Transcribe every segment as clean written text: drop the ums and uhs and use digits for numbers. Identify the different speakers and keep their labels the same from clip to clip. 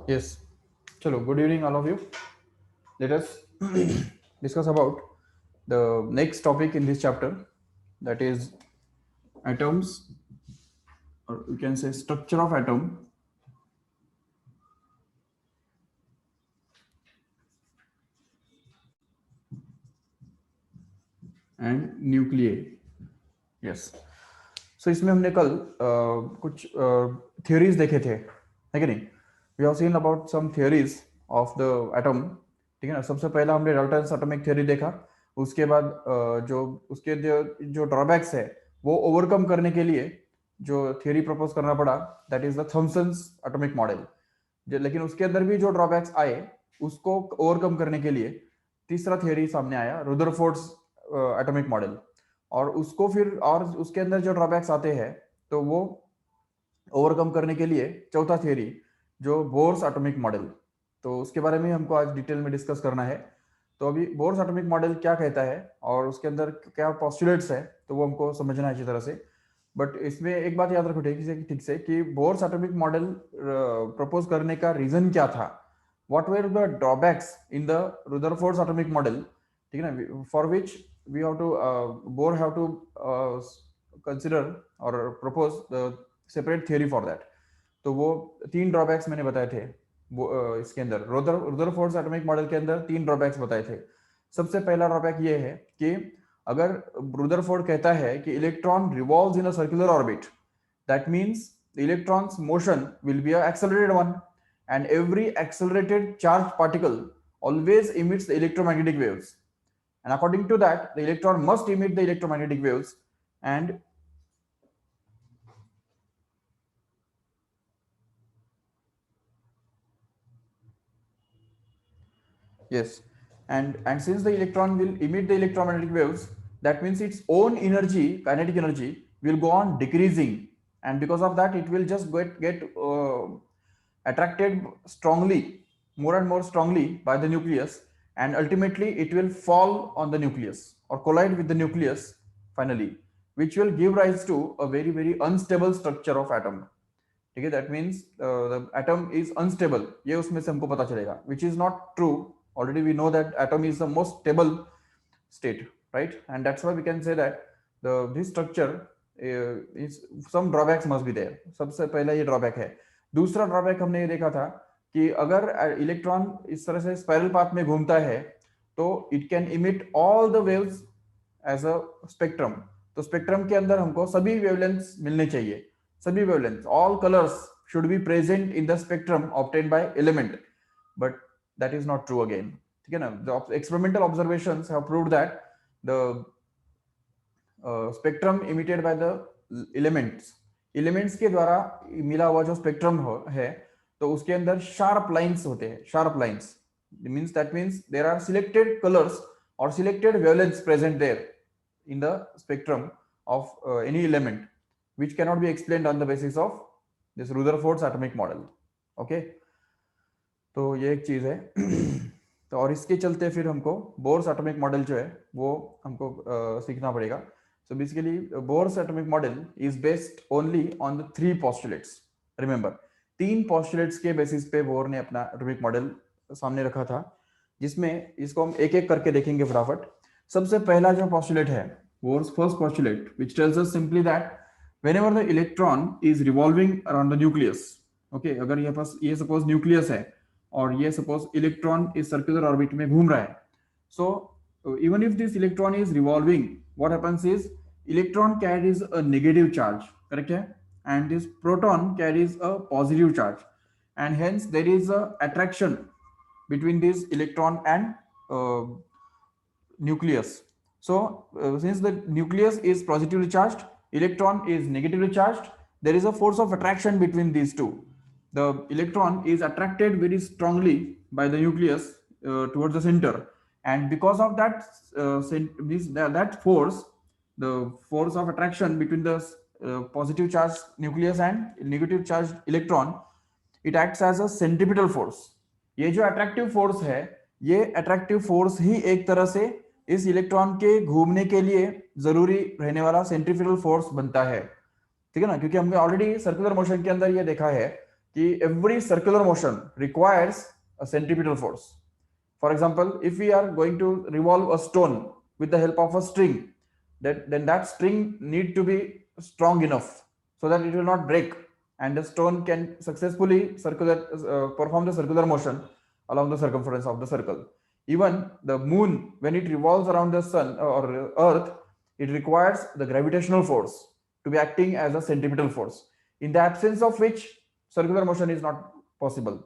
Speaker 1: Yes. Chalo, good evening, all of you. Let us discuss about the next topic in this chapter, that is atoms, or we can say structure of atom and nuclei. Yes. So इसमें हमने कल कुछ theories देखे थे, है कि नहीं? We have seen about some theories of the atom. ठीक है ना? सबसे पहला हमने डाल्टन्स एटॉमिक थ्योरी देखा. उसके बाद जो उसके जो ड्रॉबैक्स है वो ओवरकम करने के लिए जो थियरी प्रपोज करना पड़ा, that is the Thomson's atomic model. लेकिन उसके अंदर भी जो ड्रॉबैक्स आए उसको ओवरकम करने के लिए तीसरा थियरी सामने आया, रुदरफोर्ड्स एटॉमिक मॉडल. और उसको फिर और उसके अंदर जो ड्रॉबैक्स आते हैं तो वो ओवरकम करने के लिए चौथा थियरी जो बोर्स एटॉमिक मॉडल. तो उसके बारे में हमको आज डिटेल में डिस्कस करना है. तो अभी बोर्स एटॉमिक मॉडल क्या कहता है और उसके अंदर क्या पॉस्टुलेट्स है तो वो हमको समझना है अच्छी तरह से. बट इसमें एक बात याद रखो ठीक से कि बोर्स एटॉमिक मॉडल प्रपोज करने का रीजन क्या था, what were the drawbacks in the Rutherford's atomic model. ठीक है ना, for which we have to bore have to consider और propose the separate theory for that. तो वो तीन ड्रॉबैक्स मैंने बताए थे इसके अंदर रुदरफोर्ड्स एटॉमिक मॉडल के अंदर तीन ड्रॉबैक्स बताए थे. सबसे पहला ड्रॉबैक ये है कि अगर रुदरफोर्ड कहता है कि electron revolves in a circular orbit, that means the electron's motion will be an accelerated one, and every accelerated charged particle always emits the electromagnetic waves, and according to that the electron must emit the electromagnetic waves. And yes, and since the electron will emit the electromagnetic waves, that means its own energy, kinetic energy, will go on decreasing, and because of that, it will just get attracted strongly, more and more strongly by the nucleus, and ultimately it will fall on the nucleus or collide with the nucleus finally, which will give rise to a very unstable structure of atom. ठीक है, that means the atom is unstable, ये उसमें से हमको पता चलेगा, which is not true. Already we know that atom is the most stable state, right? And that's why we can say that this structure is some drawbacks must be there. सबसे पहला ये drawback है. दूसरा drawback हमने ये देखा था कि अगर इलेक्ट्रॉन इस तरह से स्पाइरल पाथ में घूमता है तो it can emit all the waves as a spectrum. तो स्पेक्ट्रम के अंदर हमको सभी वेवलेंथ्स मिलने चाहिए, सभी wavelengths, all colours should be present in the spectrum obtained by element, but that is not true again. ठीक है ना, the experimental observations have proved that the spectrum emitted by the elements के द्वारा मिला हुआ जो स्पेक्ट्रम है तो उसके अंदर शार्प लाइंस होते हैं, sharp lines means that means there are selected colors or selected wavelengths present there in the spectrum of any element, which cannot be explained on the basis of this Rutherford's atomic model. Okay, तो ये एक चीज है. तो और इसके चलते फिर हमको बोर्स एटॉमिक मॉडल जो है वो हमको सीखना पड़ेगा. So basically bourse atomic model is based only on the three postulates. Remember, तीन पॉस्टुलेट्स के बेसिस पे बोर ने अपना एटॉमिक मॉडल सामने रखा था, जिसमें इसको हम एक एक करके देखेंगे फटाफट. सबसे पहला जो पॉस्टुलेट है, Bohr's first postulate, which tells us simply that whenever the electron is revolving around the nucleus, okay, अगर ये पास ये सपोज न्यूक्लियस है और ये सपोज इलेक्ट्रॉन इस सर्कुलर ऑर्बिट में घूम रहा है, so even if this electron is revolving, what happens is electron carries a negative charge, correct है, and this proton carries a positive charge, and hence there is a attraction between this electron and nucleus. So since the nucleus is positively charged, electron is negatively charged, there is a force of attraction between these two. The electron is attracted very strongly by the nucleus towards the center, and because of that that force, the force of attraction between the positive charged nucleus and negative charged electron, it acts as a centripetal force. ये जो attractive force है, ये attractive force ही एक तरह से इस electron के घूमने के लिए जरूरी रहने वाला सेंट्रीफ्यूगल फोर्स बनता है. ठीक है ना, क्योंकि हमने ऑलरेडी सर्कुलर मोशन के अंदर ये देखा है कि every circular motion requires a centripetal force. For example, if we are going to revolve a stone with the help of a string, then that string need to be strong enough so that it will not break and the stone can successfully perform the circular motion along the circumference of the circle. Even the moon, when it revolves around the sun or earth, it requires the gravitational force to be acting as a centripetal force, in the absence of which circular motion is not possible.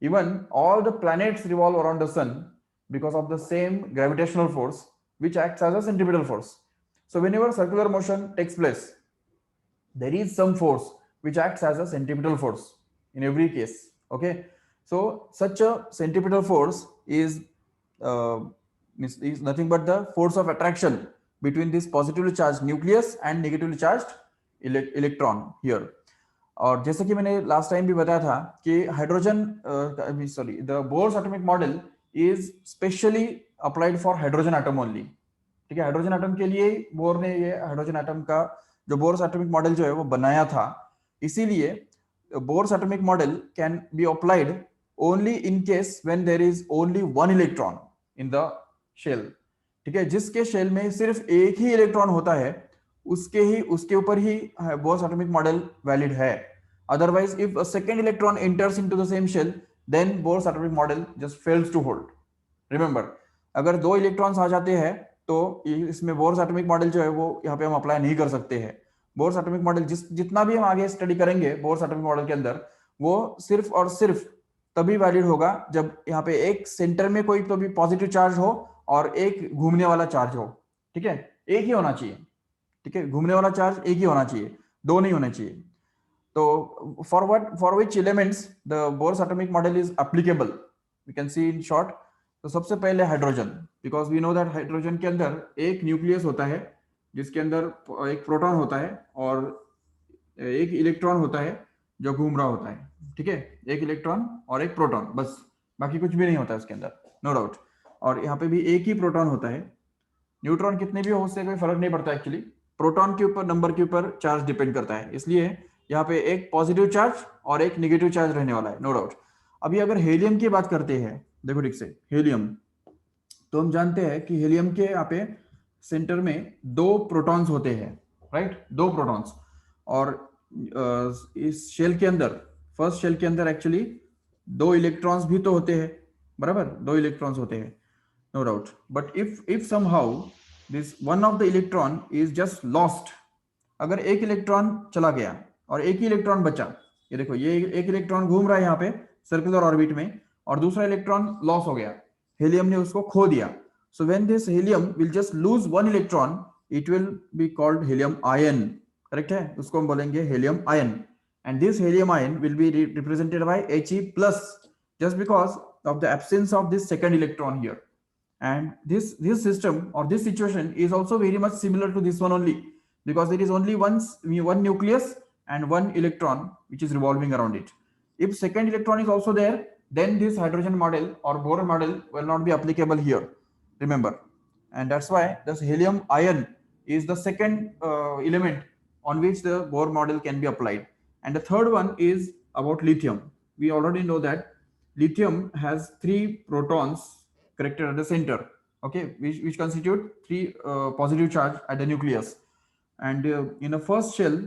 Speaker 1: Even all the planets revolve around the sun because of the same gravitational force which acts as a centripetal force. So whenever circular motion takes place, there is some force which acts as a centripetal force in every case. Okay, so such a centripetal force uh, is nothing but the force of attraction between this positively charged nucleus and negatively charged electron here. और जैसे कि मैंने last time भी बताया था कि hydrogen sorry the Bohr's atomic model is specially applied for hydrogen atom only. ठीक है, हाइड्रोजन एटम के लिए बोर ने ये हाइड्रोजन एटम का जो बोर्स एटॉमिक मॉडल जो है वो बनाया था. इसीलिए Bohr's atomic model can be applied only in case when there is only one electron in the shell. ठीक है, जिसके शेल में सिर्फ एक ही इलेक्ट्रॉन होता है उसके ऊपर ही बोर्स एटॉमिक मॉडल वैलिड है. Otherwise if a second electron enters into the same shell then Bohr's atomic model just fails to hold. Remember, अगर दो इलेक्ट्रॉन्स आ जाते हैं तो इसमें बोर्स एटॉमिक मॉडल जो है वो यहाँ पे हम अप्लाई नहीं कर सकते हैं. बोर्स एटॉमिक मॉडल जितना भी हम आगे स्टडी करेंगे बोर्स एटॉमिक मॉडल के अंदर, वो सिर्फ और सिर्फ तभी वैलिड होगा जब यहाँ पे एक सेंटर में कोई तो भी पॉजिटिव चार्ज हो और एक घूमने वाला चार्ज हो. ठीक है, एक ही होना चाहिए. ठीक है, घूमने वाला चार्ज एक ही होना चाहिए, दो नहीं होने चाहिए. तो for which elements the Bohr's atomic model is applicable, we can see in short. तो सबसे पहले hydrogen, because we know that hydrogen के अंदर एक न्यूक्लियस होता है जिसके अंदर एक प्रोटॉन होता है और एक इलेक्ट्रॉन होता है जो घूम रहा होता है. ठीक है, एक इलेक्ट्रॉन और एक प्रोटॉन, बस, बाकी कुछ भी नहीं होता है उसके अंदर, नो डाउट. और यहाँ पे भी एक ही प्रोटॉन होता है. न्यूट्रॉन कितने भी हो उससे कोई फर्क नहीं पड़ता एक्चुअली, प्रोटॉन के ऊपर नंबर के ऊपर चार्ज डिपेंड करता है. इसलिए यहाँ पे एक पॉजिटिव चार्ज और एक नेगेटिव चार्ज रहने वाला है, नो डाउट. अभी अगर हेलियम की बात करते हैं, देखो ठीक से, हेलियम, तो हम जानते हैं कि हेलियम के यहाँ पे सेंटर में दो प्रोटॉन्स होते हैं, राइट, दो प्रोटॉन्स. और इस शेल के अंदर, फर्स्ट शेल के अंदर एक्चुअली दो इलेक्ट्रॉन्स भी तो होते हैं, बराबर, दो इलेक्ट्रॉन्स होते हैं, no doubt. But if somehow this one of the electron is just lost, अगर एक इलेक्ट्रॉन चला गया और एक ही इलेक्ट्रॉन बचा, ये देखो, ये एक इलेक्ट्रॉन घूम रहा है यहाँ पे सर्कुलर ऑर्बिट में और दूसरा इलेक्ट्रॉन लॉस हो गया, हेलियम ने उसको खो दिया. So when this helium will just lose one electron, it will be called helium ion. Correct है, उसको हम बोलेंगे helium ion. And this helium ion will be represented by He plus, just because of the absence of this second electron here. And this system or this situation is also very much similar to this one only, because there is only one nucleus and one electron which is revolving around it. If second electron is also there, then this hydrogen model or boron model will not be applicable here, remember. And that's why this helium ion is the second element on which the Bohr model can be applied. And the third one is about lithium. We already know that lithium has 3 protons connected at the center, okay, which constitute 3 positive charge at the nucleus. And in the first shell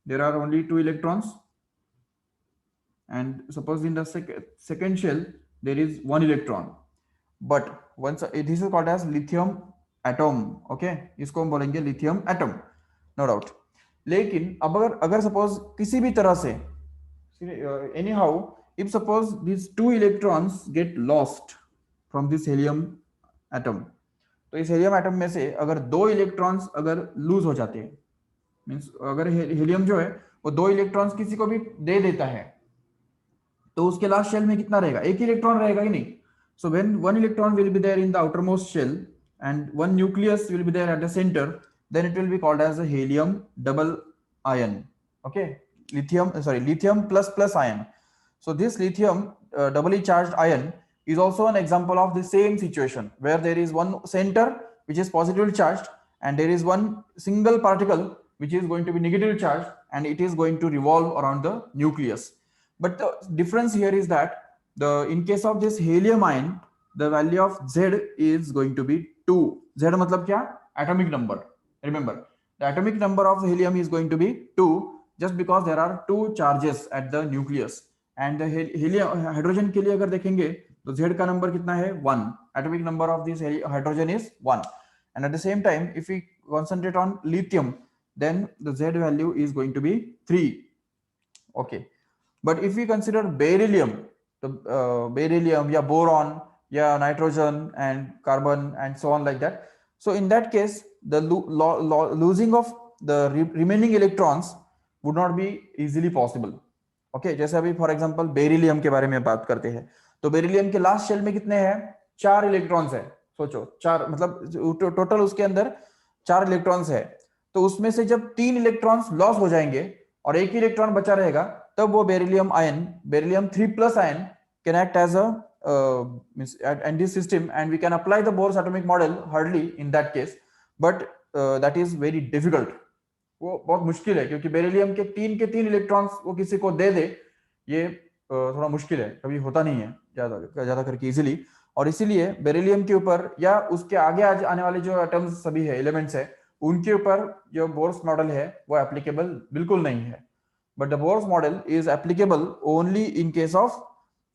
Speaker 1: there are only 2 electrons, and suppose in the second shell there is 1 electron. But once this is called as lithium atom, okay, इसको हम बोलेंगे lithium atom, no doubt. लेकिन अब अगर suppose किसी भी तरह से anyhow, if suppose these 2 electrons get lost from this helium atom, तो इस helium atom में से अगर 2 इलेक्ट्रॉन्स अगर लूज हो जाते हैं, मींस अगर हीलियम जो है वो 2 इलेक्ट्रॉन्स किसी को भी दे देता है, तो उसके लास्ट शेल में कितना रहेगा, एक ही इलेक्ट्रॉन रहेगा ही नहीं. So when 1 electron will be there in the outermost shell and 1 nucleus will be there at the center, then it will be called as a helium double ion, okay, lithium plus plus ion. So this lithium doubly charged ion is also an example of the same situation, where there is one center which is positively charged and there is one single particle which is going to be negatively charged, and it is going to revolve around the nucleus. but the difference here is that in case of this helium ion, the value of Z is going to be 2. Z मतलब क्या? Atomic number. Remember, the atomic number of helium is going to be 2, just because there are 2 charges at the nucleus. And the helium hydrogen के लिए अगर देखेंगे तो Z का number कितना है? 1. Atomic number of this hydrogen is 1. And at the same time, if we concentrate on lithium, then the Z value is going to be 3. Okay. But if we consider beryllium, the beryllium, yeah, boron, yeah, nitrogen and carbon and so on like that. So in that case, the losing of the remaining electrons would not be easily possible. Okay, जैसे अभी for example beryllium के बारे में बात करते हैं, तो beryllium के लास्ट शेल में कितने हैं? 4 इलेक्ट्रॉन्स है. सोचो, 4 मतलब टोटल उसके अंदर 4 इलेक्ट्रॉन्स है. तो उसमें से जब 3 इलेक्ट्रॉन्स लॉस हो जाएंगे और एक ही इलेक्ट्रॉन बचा रहेगा, तब वो beryllium ion, beryllium 3+ ion can act as a and this system, and we can apply the Bohr's atomic model hardly in that case, but that is very difficult. वो बहुत मुश्किल है, क्योंकि बेरिलियम के 3 इलेक्ट्रॉन्स वो किसी को दे दे, ये थोड़ा मुश्किल है, कभी होता नहीं है ज्यादा करके इजीली. और इसीलिए बेरिलियम के ऊपर या उसके आगे आने वाले जो एटम्स सभी है, एलिमेंट्स है, उनके ऊपर जो बोर्स मॉडल है वो एप्लीकेबल बिल्कुल नहीं है. But the Bohr's model is applicable only in case of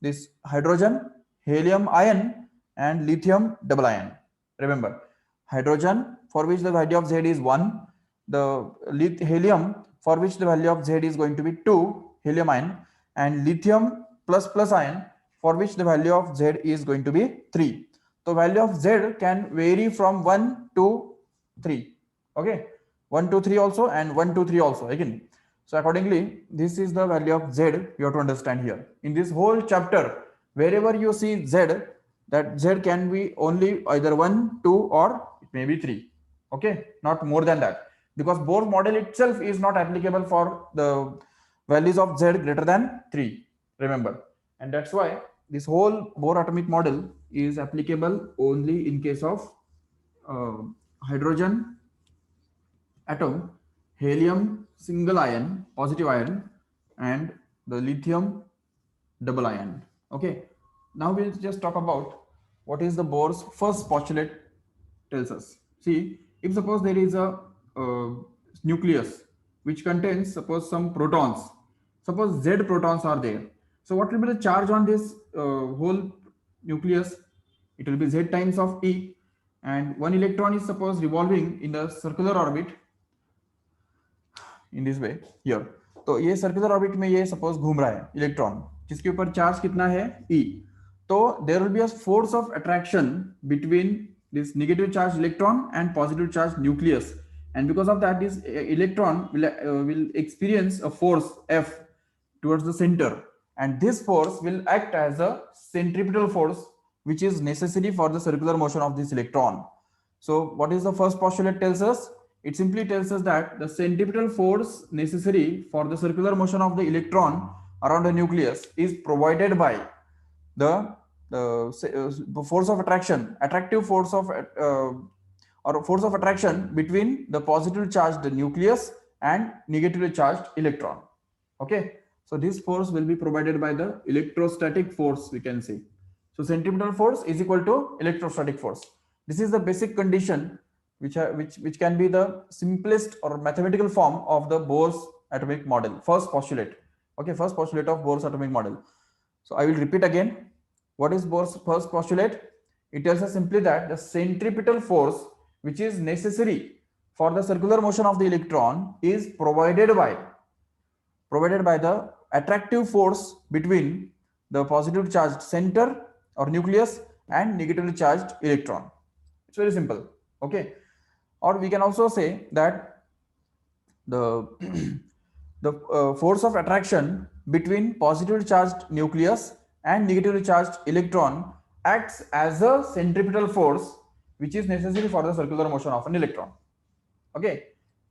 Speaker 1: this hydrogen, helium ion and lithium double ion. Remember, hydrogen for which the value of Z is 1, the helium for which the value of Z is going to be 2, helium ion, and lithium plus ion for which the value of Z is going to be 3. So value of Z can vary from 1 to 3. Okay, 1 to 3 also and 1 to 3 also again. So accordingly, this is the value of Z you have to understand here. In this whole chapter, wherever you see Z, that Z can be only either 1, 2 or it may be 3. Okay, not more than that. Because Bohr model itself is not applicable for the values of Z greater than 3. Remember. And that's why this whole Bohr atomic model is applicable only in case of hydrogen atom, helium single ion, positive ion, and the lithium double ion. Okay, now we'll just talk about what is the Bohr's first postulate tells us. See, if suppose there is a nucleus which contains suppose some protons, suppose Z protons are there, so what will be the charge on this whole nucleus? It will be Z times of E, and one electron is suppose revolving in the circular orbit in this way here. तो ये circular orbit में ये suppose घूम रहा है electron, जिसके ऊपर charge कितना है? E. तो there will be a force of attraction between this negative charge electron and positive charge nucleus, and because of that this electron will experience a force F towards the center, and this force will act as a centripetal force which is necessary for the circular motion of this electron. So what is the first postulate tells us? It simply tells us that the centripetal force necessary for the circular motion of the electron around the nucleus is provided by the force of attraction, attractive force of or force of attraction between the positively charged nucleus and negatively charged electron. Okay, so this force will be provided by the electrostatic force, we can say. So centripetal force is equal to electrostatic force. This is the basic condition which can be the simplest or mathematical form of the Bohr's atomic model, first postulate. Okay, first postulate of Bohr's atomic model. So I will repeat again. What is Bohr's first postulate? It tells us simply that the centripetal force which is necessary for the circular motion of the electron is provided by the attractive force between the positively charged center or nucleus and negatively charged electron. It's very simple. Okay. Or we can also say that the force of attraction between positively charged nucleus and negatively charged electron acts as a centripetal force which is necessary for the circular motion of an electron. Okay,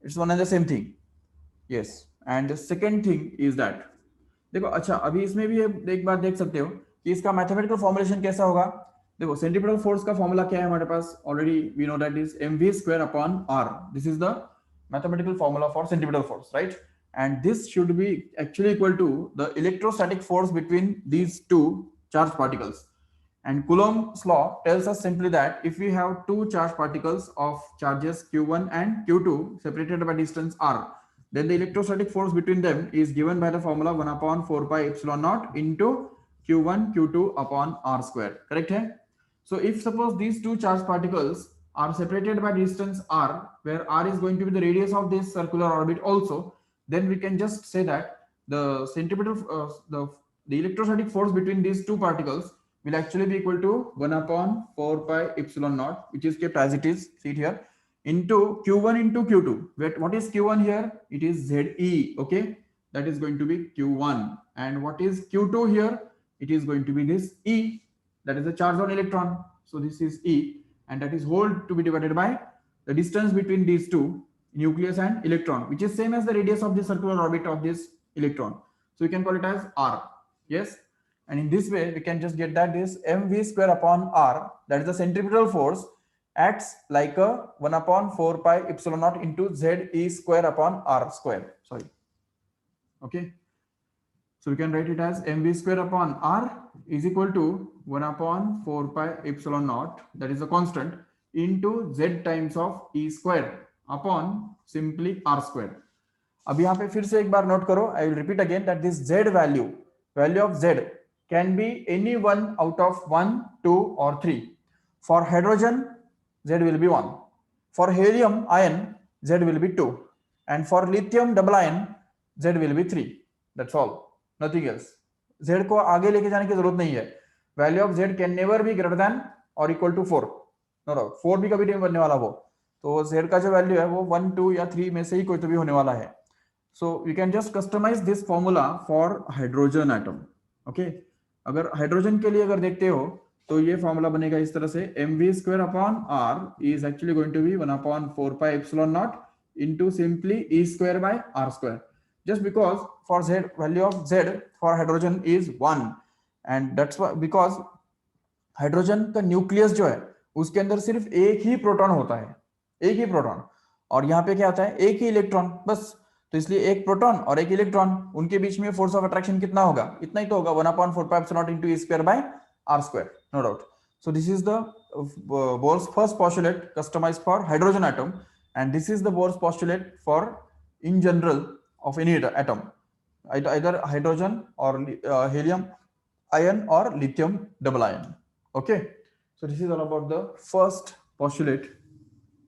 Speaker 1: it's one and the same thing. Yes, and the second thing is that देखो, अच्छा अभी इसमें भी एक बात देख सकते हो कि इसका मैथमेटिकल फॉर्मुलेशन कैसा होगा. देखो, सेंट्रीपिटल फोर्स का फॉर्मूला क्या है हमारे पास? Already we know that is mv² upon r. This is the mathematical formula for centripetal force, right? and this should be actually equal to the electrostatic force between these two charged particles. And Coulomb's law tells us simply that if we have two charged particles of charges q1 and q2 separated by distance r, then the electrostatic force between them is given by the formula 1 upon 4 pi epsilon naught into q1 q2 upon r square. Correct hai? So if suppose these two charged particles are separated by distance r, where r is going to be the radius of this circular orbit also, then we can just say that the centripetal the electrostatic force between these two particles will actually be equal to 1 upon 4 pi epsilon naught, which is kept as it is, see it here, into q1 into q2. What is q1 here? It is Ze, okay? That is going to be q1. And what is q2 here? It is going to be this E, that is the charge on electron. So this is E, and that is whole to be divided by the distance between these two, nucleus and electron, which is same as the radius of the circular orbit of this electron. So we can call it as R. Yes. And in this way, we can just get that this mv square upon r, that is the centripetal force, acts like a 1 upon 4 pi epsilon naught into Ze square upon r square. Sorry. Okay. So we can write it as mv square upon r is equal to 1 upon 4 pi epsilon naught, that is a constant, into z times of e square upon simply r square. अब यहाँ पे फिर से एक बार note करो, I will repeat again that this z value of z can be any one out of 1, 2 or 3. For hydrogen, Z will be 1. For helium ion, Z will be 2. And for lithium double ion, Z will be 3. That's all. Nothing else. Z को आगे लेके जाने की जरूरत नहीं है. Value of Z can never be greater than or equal to 4. No, no. 4 भी कभी नहीं बनने वाला वो. तो Z का जो वैल्यू है वो 1, 2 या 3 में से ही कोई तो भी होने वाला है. So we can just customize this formula for hydrogen atom. Okay. अगर हाइड्रोजन के लिए अगर देखते हो तो ये फॉर्मूला बनेगा इस तरह से mv square upon r is actually going to be 1 upon 4 pi epsilon not into simply e square by r square, just because for z value of z for hydrogen is 1 and that's because hydrogen का nucleus जो है उसके अंदर सिर्फ एक ही proton होता है, एक ही प्रोटॉन, और यहाँ पे क्या होता है एक ही इलेक्ट्रॉन बस. तो इसलिए एक प्रोटॉन और एक इलेक्ट्रॉन, उनके बीच में फोर्स ऑफ अट्रैक्शन कितना होगा? इतना ही तो होगा, 1 upon 4 pi epsilon naught into e square by r square, no doubt. So this is the Bohr's first postulate customized for hydrogen atom, and this is the Bohr's postulate for in general of any atom, either hydrogen or helium ion or lithium double ion. Okay, so this is all about the first postulate.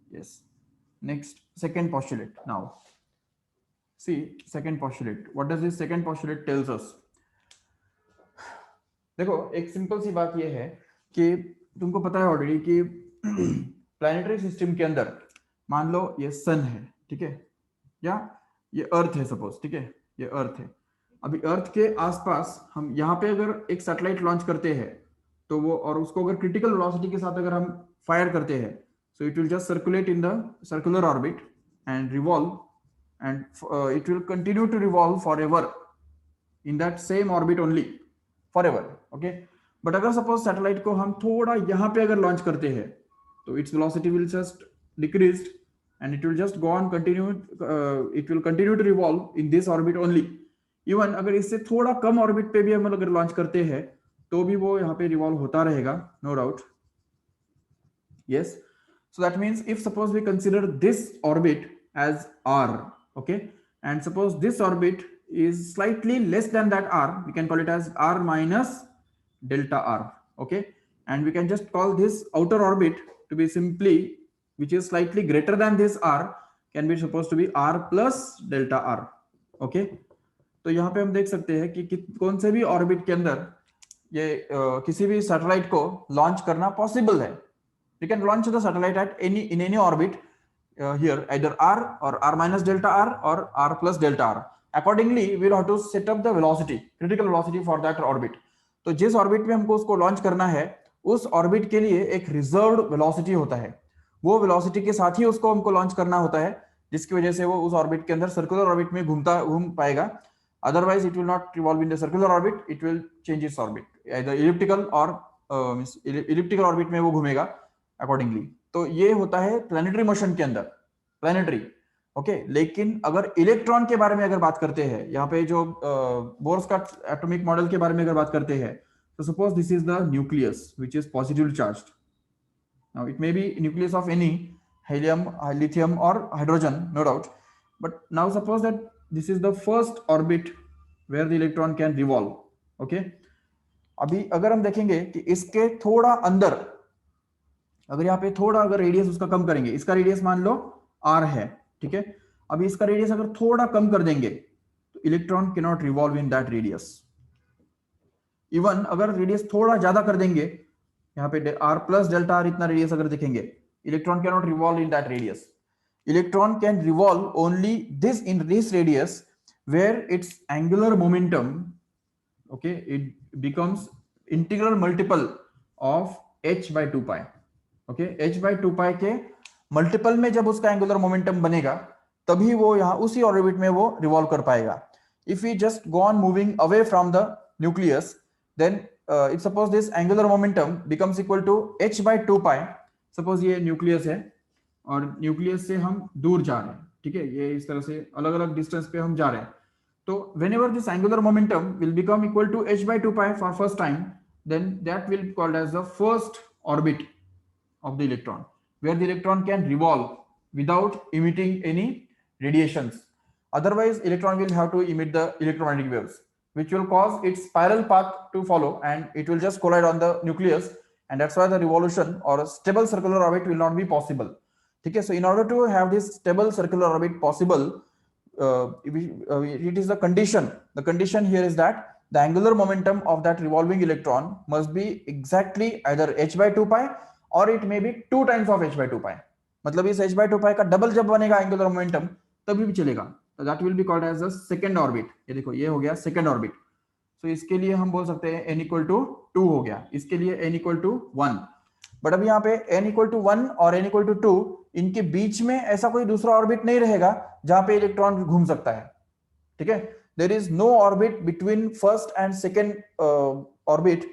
Speaker 1: Yes, next second postulate now. See, second postulate. What does this second postulate tells us? देखो, एक simple सी बात ये है कि तुमको पता है already कि प्लैनेटरी सिस्टम के अंदर मान लो ये सन है, ठीक है, या ये अर्थ है सपोज, ठीक है, ये अर्थ है. अभी अर्थ के आसपास हम यहाँ पे अगर एक सैटेलाइट लॉन्च करते हैं तो वो, और उसको अगर क्रिटिकल वेलोसिटी के साथ अगर हम फायर करते हैं, so it will just circulate in the circular orbit and revolve, and it will continue to revolve forever in that same orbit only, forever. Okay, but अगर suppose satellite को हम थोड़ा यहाँ पे अगर launch करते हैं तो its velocity will just decreased and it will just go on continue, it will continue to revolve in this orbit only. Even अगर इससे थोड़ा कम orbit पे भी हम अगर launch करते हैं तो भी वो यहाँ पे revolve होता रहेगा, no doubt. Yes, so that means if suppose we consider this orbit as r, okay, and suppose this orbit is slightly less than that r, we can call it as r minus delta r. Okay, and we can just call this outer orbit to be simply, which is slightly greater than this r, can be supposed to be r plus delta r. Okay, तो यहाँ पे हम देख सकते हैं कि कौन से भी ऑर्बिट के अंदर ये किसी भी सैटेलाइट को लॉन्च करना पॉसिबल है. We can launch the satellite at any orbit here, either r or r minus delta r or r plus delta r. Accordingly, we will have to set up the velocity, critical velocity for that orbit. तो जिस orbit में हमको उसको launch करना है उस orbit के लिए एक रिजर्व्ड वेलोसिटी होता है, वो वेलोसिटी के साथ ही उसको हमको लॉन्च करना होता है, जिसकी वजह से वो उस ऑर्बिट के अंदर सर्कुलर ऑर्बिट में घूम पाएगा. Otherwise it will not revolve in the circular orbit, it will change its orbit, either elliptical और इलिप्टिकल ऑर्बिट में वो घूमेगा अकॉर्डिंगली. तो ये होता है प्लैनेटरी मोशन के अंदर, प्लैनेटरी. ओके लेकिन अगर इलेक्ट्रॉन के बारे में अगर बात करते हैं, यहाँ पे जो बोर्स का एटॉमिक मॉडल के बारे में अगर बात करते हैं, तो suppose this is the nucleus which is positively charged. Now it may be nucleus of any helium, lithium or hydrogen, no doubt. But now suppose that this is the first orbit where the electron can revolve. Okay, अभी अगर हम देखेंगे कि इसके थोड़ा अंदर, अगर यहाँ पे थोड़ा अगर रेडियस उसका कम करेंगे, इसका रेडियस मान लो r है, ठीक है. अभी इसका रेडियस अगर थोड़ा कम कर देंगे तो electron can not revolve in that radius. Even अगर रेडियस थोड़ा ज्यादा कर देंगे, यहाँ पे r प्लस डेल्टा r इतना रेडियस अगर देखेंगे, electron cannot revolve in that radius. Electron can revolve only this in this radius where its angular momentum, okay, it becomes integral multiple of h by 2 pi. Okay, h by 2 pi के multiple में जब उसका angular momentum बनेगा तभी वो यहाँ उसी orbit में वो रिवॉल्व कर पाएगा. If we just go on moving away from the nucleus, then if suppose this angular momentum becomes equal to h by 2 pi. Suppose ये न्यूक्लियस है और न्यूक्लियस से हम दूर जा रहे हैं, ठीक है, ये इस तरह से अलग अलग डिस्टेंस पे हम जा रहे हैं. तो whenever this angular momentum will become equal to h by 2 pi for first time, then that will be called as the first orbit of the electron, where the electron can revolve without emitting any radiations. Otherwise electron will have to emit the electromagnetic waves, which will cause its spiral path to follow, and it will just collide on the nucleus, and that's why the revolution or a stable circular orbit will not be possible. Okay, so in order to have this stable circular orbit possible, it is the condition here is that the angular momentum of that revolving electron must be exactly either h by 2 pi or it may be 2 times of h by 2 pi. मतलब इस h by 2 pi का double जब बनेगा angular momentum तभी भी चलेगा. तो that will be called as the second orbit. ये देखो ये हो गया सेकंड ऑर्बिट. तो इसके लिए हम बोल सकते हैं n इक्वल टू 2 हो गया, इसके लिए n इक्वल टू 1. बट अभी यहाँ पे n इक्वल टू 1 और n इक्वल टू 2, इनके बीच में ऐसा कोई दूसरा ऑर्बिट नहीं रहेगा जहां पे इलेक्ट्रॉन घूम सकता है. ठीक है, there is no orbit between first and second orbit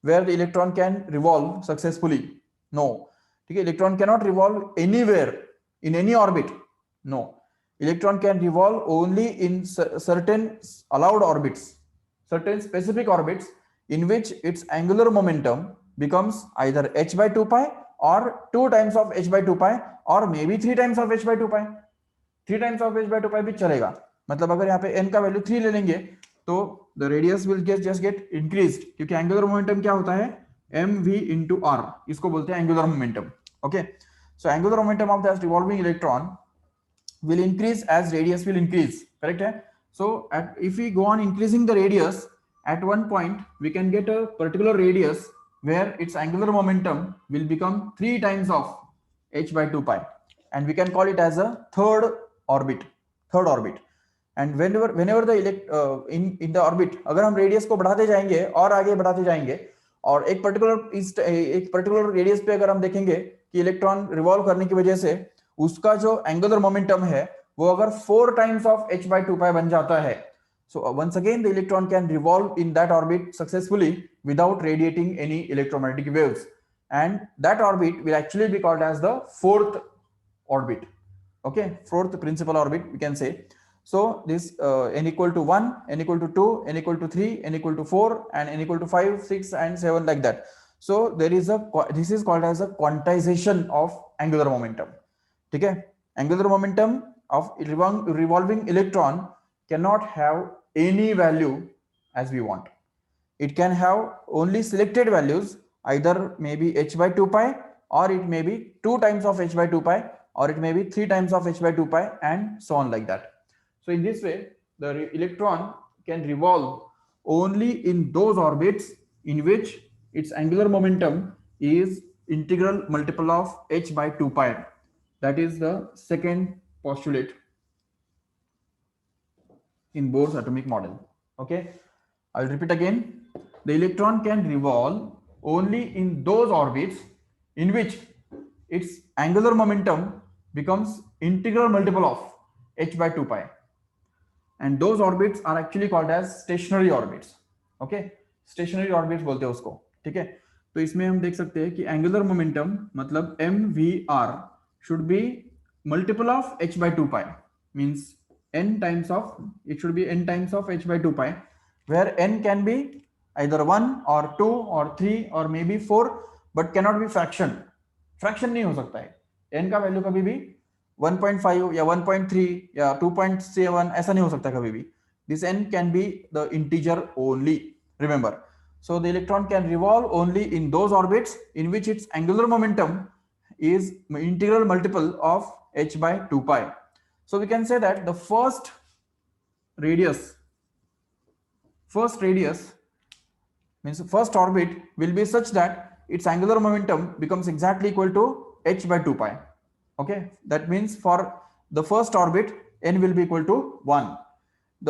Speaker 1: where the electron can revolve successfully. No, ठीक है, electron can not revolve anywhere in any orbit. No, electron can revolve only in certain allowed orbits, certain specific orbits in which its angular momentum becomes either h by 2 pi or 2 times of h by 2 pi or maybe 3 times of h by 2 pi. 3 times of h by 2 pi भी चलेगा. मतलब अगर यहाँ पे n का value 3 ले लेंगे तो the radius will just get increased, क्योंकि angular momentum क्या होता है, mv into r, इसको बोलते हैं angular momentum. Okay, so angular momentum of that revolving electron will increase as radius will increase. Correct है. So if we go on increasing the radius, at one point we can get a particular radius where its angular momentum will become 3 times of h by 2 pi, and we can call it as a third orbit. And whenever the in the orbit, अगर हम radius को बढ़ाते जाएंगे और आगे बढ़ाते जाएंगे और एक particular radius पे अगर हम देखेंगे कि इलेक्ट्रॉन रिवॉल्व करने की वजह से उसका जो एंगुलर मोमेंटम है वो अगर 4 times of h by 2 pi बन जाता है, so once again the electron can revolve in that orbit successfully without radiating any electromagnetic waves, and that orbit will actually be called as the fourth orbit. Okay, fourth principal orbit we can say. So this n equal to 1, n equal to 2, n equal to 3, n equal to 4, and n equal to 5, 6 and 7 like that. So there is this is called as a quantization of angular momentum. ठीक है, angular momentum of revolving electron cannot have any value as we want. It can have only selected values, either maybe h by 2 pi or it may be 2 times of h by 2 pi or it may be 3 times of h by 2 pi and so on like that. So in this way the electron can revolve only in those orbits in which its angular momentum is integral multiple of h by 2 pi. That is the second postulate in Bohr's atomic model. Okay, I'll repeat again. The electron can revolve only in those orbits in which its angular momentum becomes integral multiple of h by 2 pi, and those orbits are actually called as stationary orbits. Okay, stationary orbits बोलते हैं उसको. ठीक है, तो इसमें हम देख सकते हैं कि angular momentum मतलब mvr should be multiple of h by 2 pi, means n times of, it should be n times of h by 2 pi, where n can be either 1 or 2 or 3 or maybe 4, but cannot be fraction नहीं हो सकता है, n का value कभी भी 1.5 या 1.3 या 2.7 ऐसा नहीं हो सकता कभी भी. This n can be the integer only, remember. So the electron can revolve only in those orbits in which its angular momentum is integral multiple of h by 2 pi. So we can say that the first radius means first orbit will be such that its angular momentum becomes exactly equal to h by 2 pi. Okay, that means for the first orbit n will be equal to 1.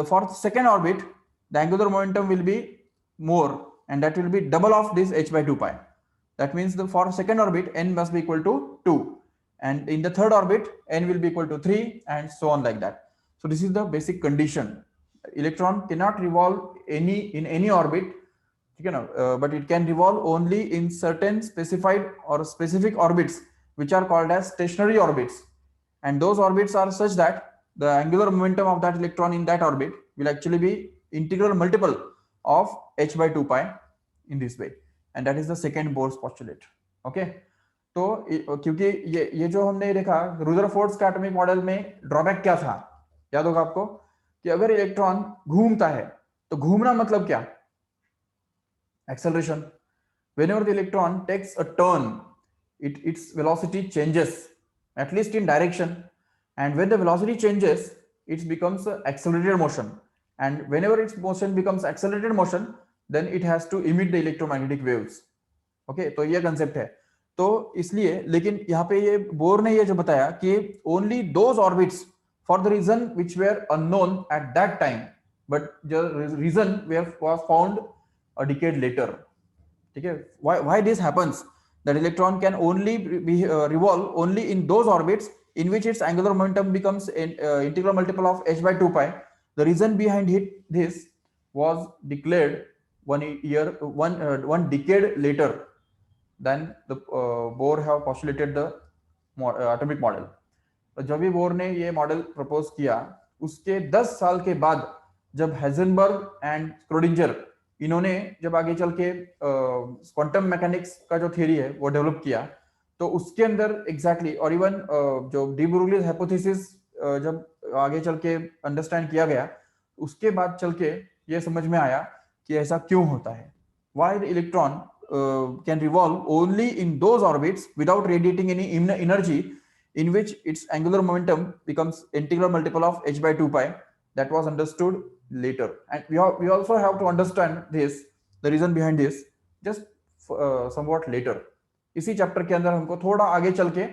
Speaker 1: For the second orbit the angular momentum will be more, and that will be double of this h by 2 pi. That means for second orbit n must be equal to 2, and in the third orbit n will be equal to 3, and so on like that. So this is the basic condition. Electron cannot revolve in any orbit, but it can revolve only in certain specified or specific orbits which are called as stationary orbits, and those orbits are such that the angular momentum of that electron in that orbit will actually be integral multiple of h by 2 pi in this way, and that is the second Bohr's postulate. Okay, तो क्योंकि ये जो हमने देखा रुदरफोर्ड्स के atomic model में drawback क्या था, याद होगा आपको कि अगर इलेक्ट्रॉन घूमता है तो घूमना मतलब क्या, acceleration. Whenever the electron takes a turn, its velocity changes, at least in direction, and when the velocity changes it becomes accelerated motion, and whenever its motion becomes accelerated motion then it has to emit the electromagnetic waves. Okay, तो ये concept है. तो इसलिए लेकिन यहाँ पे ये bore ने ये जो बताया कि only those orbits for the reason which were unknown at that time, but the reason was found a decade later. Okay, why this happens, that electron can only be revolve only in those orbits in which its angular momentum becomes integral multiple of h by 2 pi. The reason behind this was declared one decade later than the Bohr have postulated the atomic model. तो जब भी bore ने ये model propose किया उसके 10 साल के बाद जब हेजनबर्ग एंड स्क्रोडिंजर इन्होंने जब आगे चल के क्वांटम मैकेनिक्स का जो थ्योरी है वो डेवलप किया, तो उसके अंदर एग्जैक्टली और इवन जो डी ब्रुगलीज हाइपोथेसिस जब आगे चल के अंडरस्टैंड किया गया, उसके बाद चल के ये समझ में आया कि ऐसा क्यों होता है. Why the electron can revolve only in those orbits without radiating any energy in which its angular momentum becomes integral multiple of h by 2 pi. That was understood later, and we also have to understand this, the reason behind this, just somewhat later. इसी chapter के अंदर हमको थोड़ा आगे चल के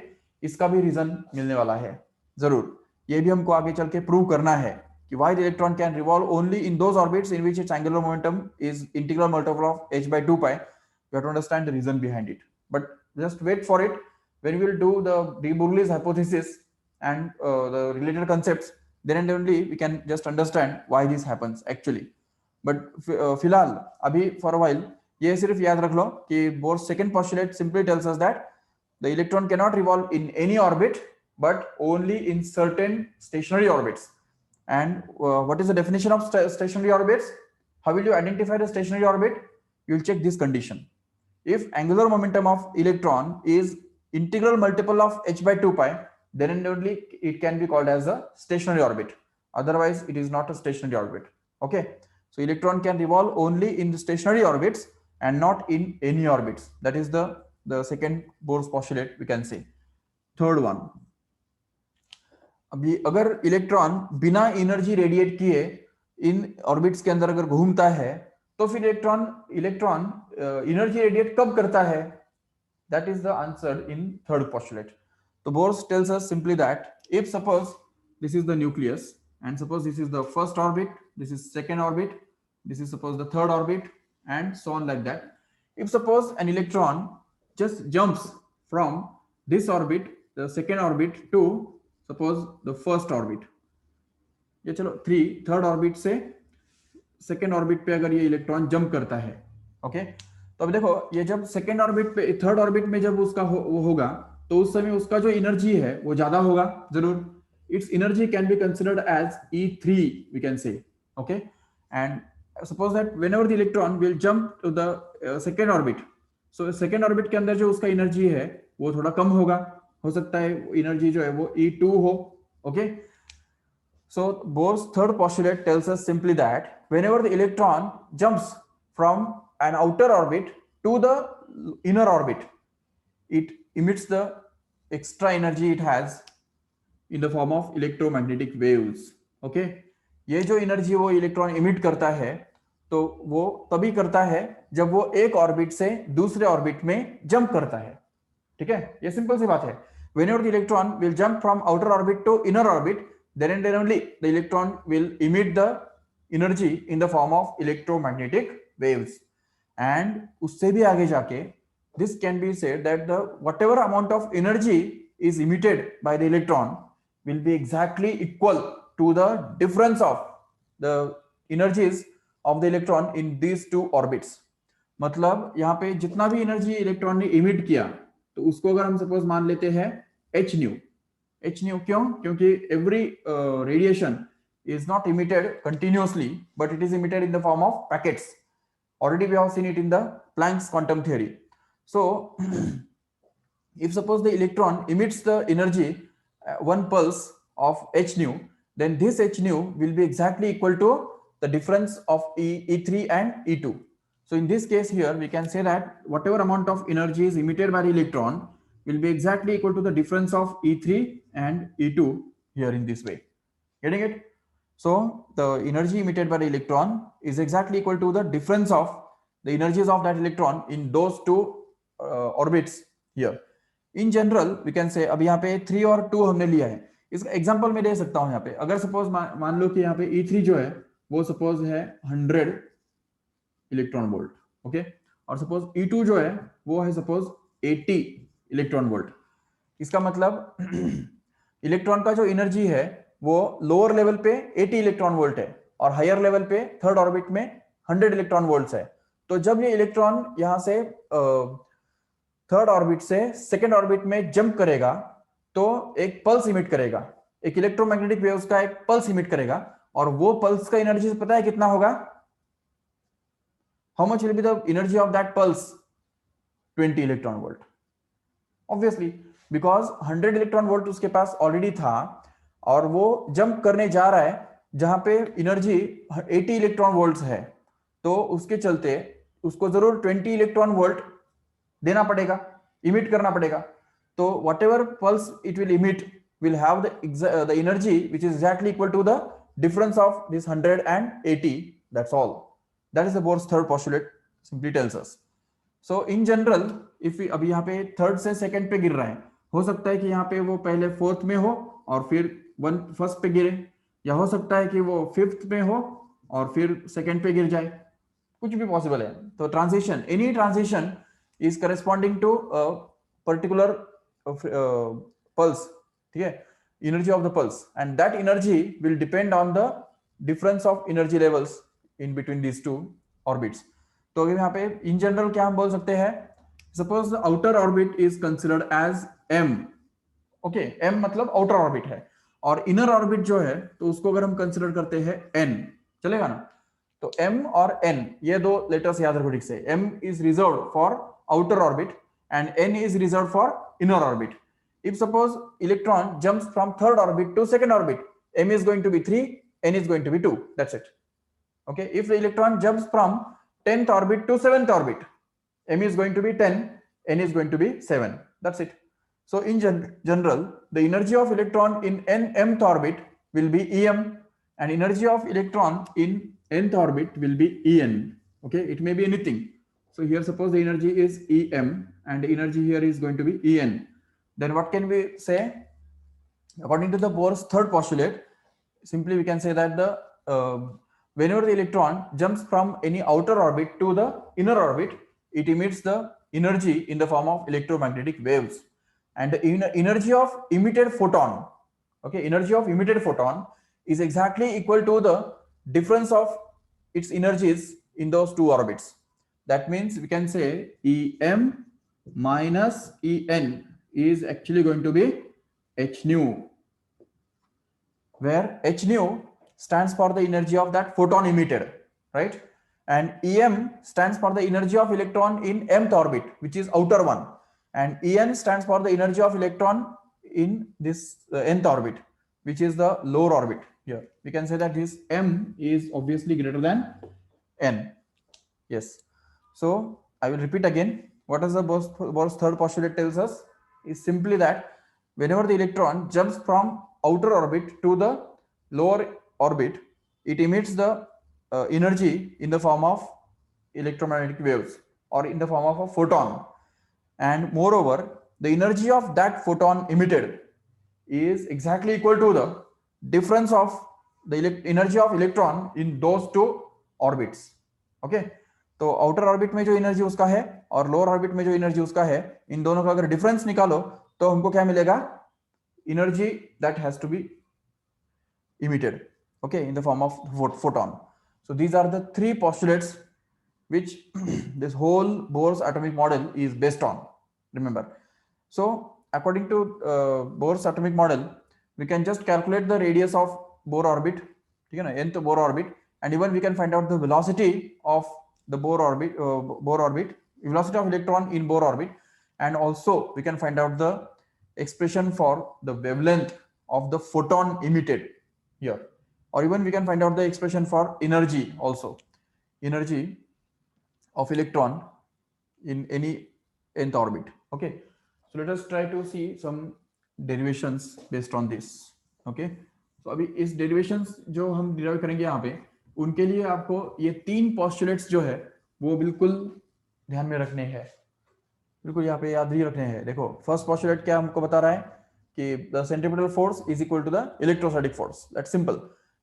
Speaker 1: इसका भी रीजन मिलने वाला है जरूर. ये भी हमको आगे चल के प्रूव करना है कि why the electron can revolve only in those orbits in which its angular momentum is integral multiple of h by 2 pi. You have to understand the reason behind it, but just wait for it. When we will do the de Broglie's hypothesis and the related concepts, then and only we can just understand why this happens actually. But फिलहाल अभी for a while ये सिर्फ याद रख लो कि Bohr's second postulate simply tells us that the electron cannot revolve in any orbit but only in certain stationary orbits. And what is the definition of stationary orbits? How will you identify the stationary orbit? You will check this condition. If angular momentum of electron is integral multiple of h by 2 pi, then and only it can be called as a stationary orbit. Otherwise it is not a stationary orbit. Okay, so electron can revolve only in the stationary orbits and not in any orbits. That is the second Bohr's postulate, we can say. Third one, अभी अगर electron बिना energy radiate किए इन orbits के अंदर अगर घूमता है तो फिर इलेक्ट्रॉन एनर्जी रेडिएट कब करता है? That is the answer in third postulate. So Bohr tells us simply that if suppose this is the nucleus and suppose this is the first orbit, this is second orbit, this is suppose the third orbit, and so on like that. If suppose an electron just jumps from this orbit, the second orbit, to suppose the first orbit, ये चलो third orbit से second orbit पे अगर ये electron jump करता है, okay, तो अब देखो ये जब सेकेंड ऑर्बिट पे थर्ड ऑर्बिट में जब उसका वो होगा तो उस समय उसका जो एनर्जी है वो ज्यादा होगा जरूर. Its energy can be considered as E3, we can say. Okay, and suppose that whenever the electron will jump to the second orbit, so second orbit के अंदर जो उसका एनर्जी है वो थोड़ा कम होगा, हो सकता है एनर्जी जो है वो E2 हो. Okay, so Bohr's third postulate tells us simply that whenever the electron jumps from an outer orbit to the inner orbit, it emits the extra energy it has in the form of electromagnetic waves. Okay, ये जो energy वो electron emit करता है तो वो तभी करता है जब वो एक ऑर्बिट से दूसरे ऑर्बिट में जंप करता है. ठीक है, ये सिंपल सी बात है. Whenever the electron will jump from outer orbit to inner orbit, then and then only the electron will emit the energy in the form of electromagnetic waves. And उससे भी आगे जाके this can be said that the whatever amount of energy is emitted by the electron will be exactly equal to the difference of the energies of the electron in these two orbits. मतलब यहाँ पे जितना भी energy electron ने emit किया तो उसको अगर हम सपोज मान लेते हैं एच न्यू. एच न्यू क्यों? क्योंकि every radiation is not emitted continuously but it is emitted in the form of packets. Already we have seen it in the Planck's quantum theory. So if suppose the electron emits the energy one pulse of h nu, then this h nu will be exactly equal to the difference of E3 and E2. So in this case here we can say that whatever amount of energy is emitted by the electron will be exactly equal to the difference of E3 and E2 here in this way. Getting it? So the energy emitted by the electron is exactly equal to the difference of the energies of that electron in those two orbits here. In general we can say, अब यहाँ पे 3 और 2 हमने लिया है. इसका example मैं दे सकता हूँ यहाँ पे. अगर सपोज मान लो कि यहाँ पे E3 जो है वो सपोज है 100 इलेक्ट्रॉन वोल्ट. ओके, और सपोज E2 जो है वो है सपोज 80 इलेक्ट्रॉन वोल्ट. इसका मतलब इलेक्ट्रॉन का जो एनर्जी है वो लोअर लेवल पे 80 इलेक्ट्रॉन वोल्ट है और हायर लेवल पे थर्ड ऑर्बिट में 100 इलेक्ट्रॉन वोल्ट्स है. तो जब ये इलेक्ट्रॉन यहाँ से थर्ड ऑर्बिट से सेकेंड ऑर्बिट में जंप करेगा तो एक पल्स इमिट करेगा, एक इलेक्ट्रोमैग्नेटिक वेव्स का एक पल्स इमिट करेगा और वो पल्स का एनर्जी पता है कितना होगा? How much will be the energy of that pulse? 20 electron volt. Obviously because 100 electron volt उसके पास ऑलरेडी था और वो जंप करने जा रहा है जहां पे एनर्जी 80 इलेक्ट्रॉन वोल्ट्स है, तो उसके चलते उसको जरूर 20 इलेक्ट्रॉन वोल्ट देना पड़ेगा, इमिट करना पड़ेगा. तो whatever pulse it will emit will have the energy which is exactly equal to the difference of this 100 and 80. That's all. That is the Bohr's third postulate simply tells us. So in general if we अभी यहाँ पे third से second पे गिर रहा है, हो सकता है कि यहाँ पे वो पहले फोर्थ में हो और फिर फर्स्ट पे गिरे, या हो सकता है कि वो फिफ्थ में हो और फिर सेकंड पे गिर जाए, कुछ भी पॉसिबल है. तो transition, any transition is corresponding to a particular pulse. ठीक है, energy of the pulse, and that energy will depend on the difference of energy levels in between these two orbits. तो अगर यहाँ पे in general क्या हम बोल सकते हैं? Suppose the outer orbit is considered as M. Okay, M मतलब outer orbit है और inner orbit जो है तो उसको अगर हम consider करते हैं N, चलेगा ना? तो M और N ये दो लेटर्स याद रखो ठीक से. M is reserved for outer orbit and N is reserved for inner orbit. If suppose electron jumps from third orbit to second orbit, M is going to be 3, N is going to be 2. That's it. Okay. If the electron jumps from 10th orbit to 7th orbit, M is going to be 10, N is going to be 7. That's it. So in general, the energy of electron in mth orbit will be Em and energy of electron in nth orbit will be En. Okay. It may be anything. So here suppose the energy is Em and the energy here is going to be En. Then what can we say? According to the Bohr's third postulate, simply we can say that the whenever the electron jumps from any outer orbit to the inner orbit, it emits the energy in the form of electromagnetic waves. And the energy of emitted photon, okay, energy of emitted photon is exactly equal to the difference of its energies in those two orbits. That means we can say Em minus En is actually going to be h nu, where h nu stands for the energy of that photon emitted, right? And em stands for the energy of electron in mth orbit, which is outer one, and en stands for the energy of electron in this nth orbit, which is the lower orbit. Here we can say that this m is obviously greater than n. Yes, so I will repeat again. What does the Bohr's third postulate tells us is simply that whenever the electron jumps from outer orbit to the lower orbit, it emits the energy in the form of electromagnetic waves or in the form of a photon. And moreover, the energy of that photon emitted is exactly equal to the difference of the energy of electron in those two orbits. Okay, तो outer orbit में जो energy उसका है और lower orbit में जो energy उसका है, इन दोनों का अगर डिफरेंस निकालो तो हमको क्या मिलेगा? Energy that has to be emitted, okay, in the form of photon. So these are the three postulates which this whole Bohr's atomic model is based on, remember. So according to Bohr's atomic model, we can just calculate the radius of Bohr orbit, nth Bohr orbit, and even we can find out the velocity of the Bohr orbit, velocity of electron in Bohr orbit, and also we can find out the expression for the wavelength of the photon emitted here, or even we can find out the expression for energy also, energy of electron in any nth orbit. Okay, so let us try to see some derivations based on this. Okay, so अभी इस derivations जो हम derive करेंगे यहाँ पे, उनके लिए आपको ये तीन postulates जो है वो बिल्कुल ध्यान में रखने हैं, बिल्कुल यहाँ पे याद ही रखने हैं. देखो, फर्स्ट postulate क्या हमको बता रहा है कि the centripetal force is equal to the electrostatic force. That's simple.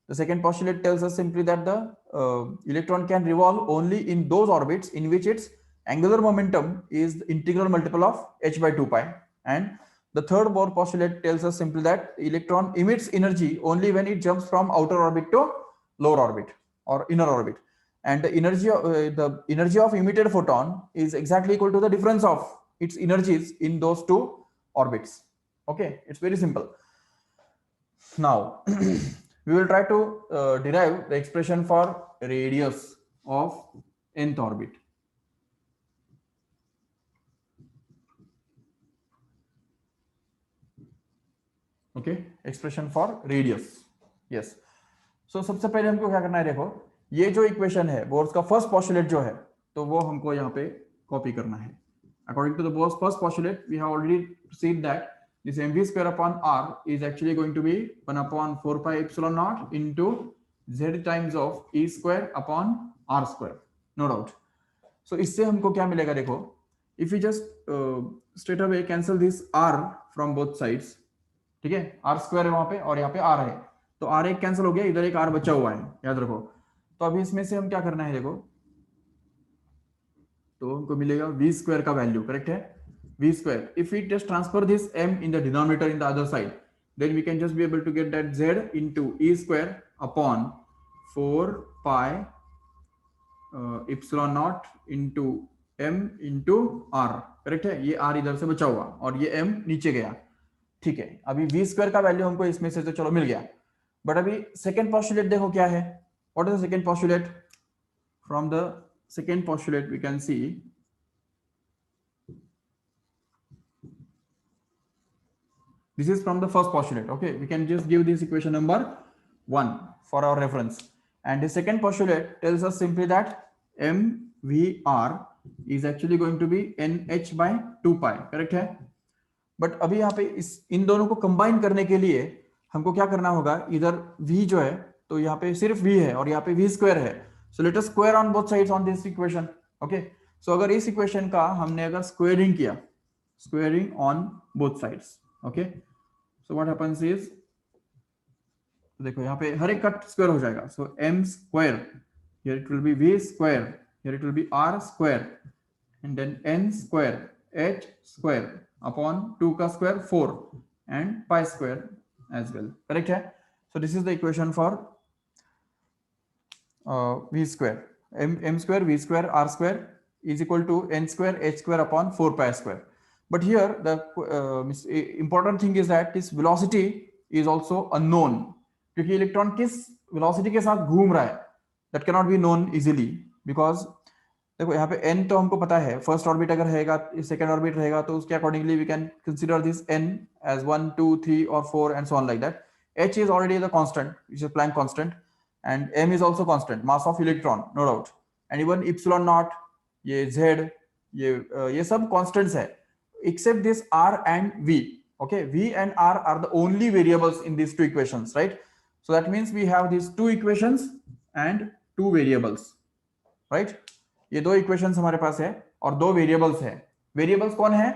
Speaker 1: The second postulate tells us simply that the electron can revolve only in those orbits in which its angular momentum is the integral multiple of h by 2 pi. And the third Bohr postulate tells us simply that electron emits energy only when it jumps from outer orbit to lower orbit or inner orbit. And the energy of emitted photon is exactly equal to the difference of its energies in those two orbits. Okay, it's very simple. Now we will try to derive the expression for radius of nth orbit. Okay, expression for radius. Yes, so सबसे पहले हमको क्या करना है? देखो, ये जो equation है बोर्स का फर्स्ट पोस्टुलेट जो है, तो वो हमको यहाँ पे कॉपी करना है. According to the Bohr's first postulate, we have already seen that this mv square upon r is actually going to be 1 upon 4 pi epsilon naught into z times of e square upon r square, no doubt. So इससे हमको क्या मिलेगा? देखो, if we just straight away cancel this r from both sides, ठीक है, r square है वहां पे और यहाँ पे r है, तो r एक कैंसिल हो गया, इधर एक r बचा हुआ है, याद रखो. तो अभी इसमें से हम क्या करना है? देखो, तो हमको मिलेगा v square का वैल्यू, करेक्ट है, v square. If we just transfer this m in the denominator in the other side, then we can just be able to get that z into e square upon 4 pi epsilon naught into m into r, correct है. ये r इधर से बचा हुआ और ये m नीचे गया, ठीक है. अभी v square का वैल्यू हमको इसमें से तो चलो मिल गया, बट अभी सेकेंड पोस्टुलेट देखो क्या है. What is the second postulate? From the second postulate we can see this is from the first postulate. Okay, we can just give this equation number 1 for our reference, and the second postulate tells us simply that mvr is actually going to be nh by 2 pi, correct है. But अभी यहाँ पे इन दोनों को combine करने के लिए हमको क्या करना होगा? इधर v जो है तो यहाँ पे सिर्फ v है और यहाँ पे v स्क्वायर है. So let us square on both sides on this equation. Okay, so अगर इस इक्वेशन का हमने अगर स्क्वेयरिंग किया, squaring on both sides, okay, so what happens is, देखो यहाँ पे हर एक का स्क्वायर हो जाएगा. So m square, here it will be v square, here it will be r square, and then n square h square upon 2 का square 4 and pi square as well, correct है. So this is the equation for v square, m square v square r square is equal to n square h square upon 4 pi square. but here the important thing is that this velocity is also unknown, क्योंकि electron किस velocity के साथ घूम रहा है that cannot be known easily, because देखो यहाँ पे n तो हमको पता है, फर्स्ट ऑर्बिट अगर रहेगा, सेकंड ऑर्बिट रहेगा, तो उसके accordingly we can consider this n as 1 2 3 or 4 and so on like that. h is already the constant, which is Planck constant, and m is also constant, mass of electron, no doubt, and even epsilon naught, ये z, ये सब constants है except this r and v. Okay, v and r are the only variables in these two equations, right? So that means we have these two equations and two variables, right? ये दो equations हमारे पास है और दो variables है. Variables कौन है?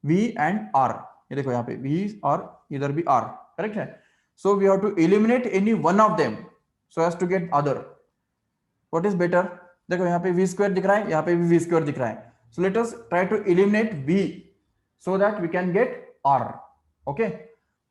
Speaker 1: v and r. ये देखो यहाँ पे v और इधर भी r, करेक्ट है. So we have to eliminate any one of them so as to get other. What is better? देखो यहाँ पे v square दिख रहा है, यहाँ पे भी v square दिख रहा है. So let us try to eliminate v so that we can get r. Okay?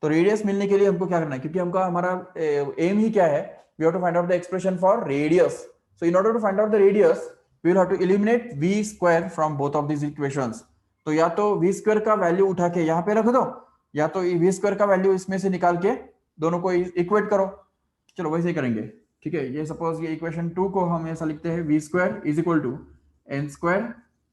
Speaker 1: तो रेडियस मिलने के लिए हमको क्या करना है, क्योंकि हमका हमारा एम ही क्या है, we have to find out the expression for radius. So in order to find out the radius, we will have to eliminate v square from both of these equations. तो या तो v square का value उठा के यहाँ पे रख दो, या तो v square का वैल्यू इसमें से निकाल के दोनों को इक्वेट करो. चलो वैसे ही करेंगे, ठीक है. ये सपोज ये इक्वेशन 2 को हम ऐसा लिखते हैं, v square is equal to n square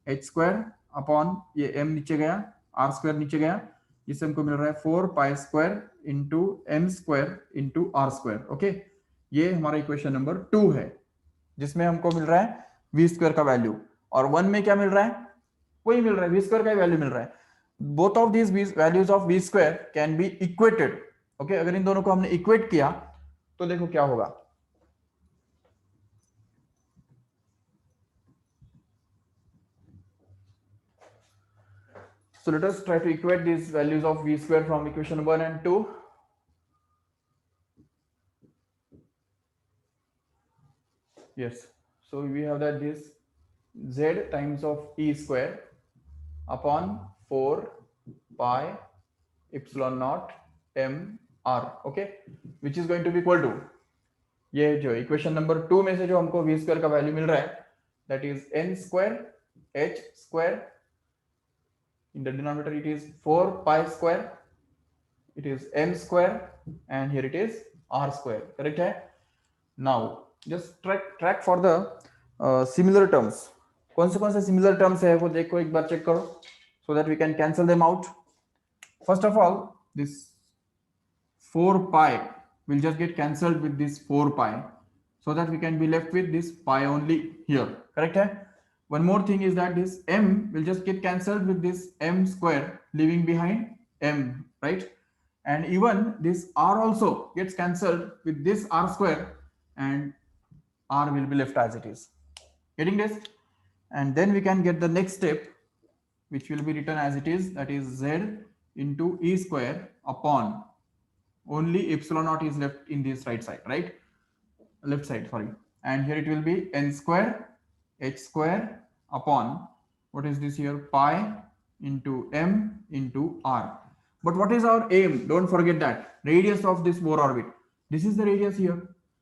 Speaker 1: h square upon ये m नीचे गया, r स्क्वायर नीचे गया, जिससे हमको मिल रहा है 4 pi square into m square into r square. Okay, ये हमारा इक्वेशन नंबर 2 है, जिसमें हमको मिल रहा है v स्क्वायर का वैल्यू, और 1 में क्या मिल रहा है, वही मिल रहा है, v स्क्वायर का ही वैल्यू मिल रहा है. Both of these values of v square can be equated. Okay, अगर इन दोनों को हमने इक्वेट किया तो देखो क्या होगा. So let us try to equate these values of v square from equation 1 and 2. Yes, so we have that this z times of e square upon 4 pi epsilon naught m r, okay, which is going to be equal to, ये जो equation number 2 में से जो हमको v square का value मिल रहा है, that is n square h square, in the denominator it is 4 pi square, it is m square, and here it is r square, correct है. Now just track for the similar terms. कौन से similar terms है वो देखो, एक बार check करो, so that we can cancel them out. First of all, this 4 pi will just get cancelled with this 4 pi, so that we can be left with this pi only here, correct है. One more thing is that this m will just get cancelled with this m square, leaving behind m, right? And even this r also gets cancelled with this r square, and r will be left as it is. Getting this? And then we can get the next step, which will be written as it is, that is z into e square upon, only epsilon naught is left in this right side, right? Left side, sorry. And here it will be n square h square upon, what is this here, pi into m into r. But what is our aim? Don't forget that radius of this Bohr orbit, this is the radius here.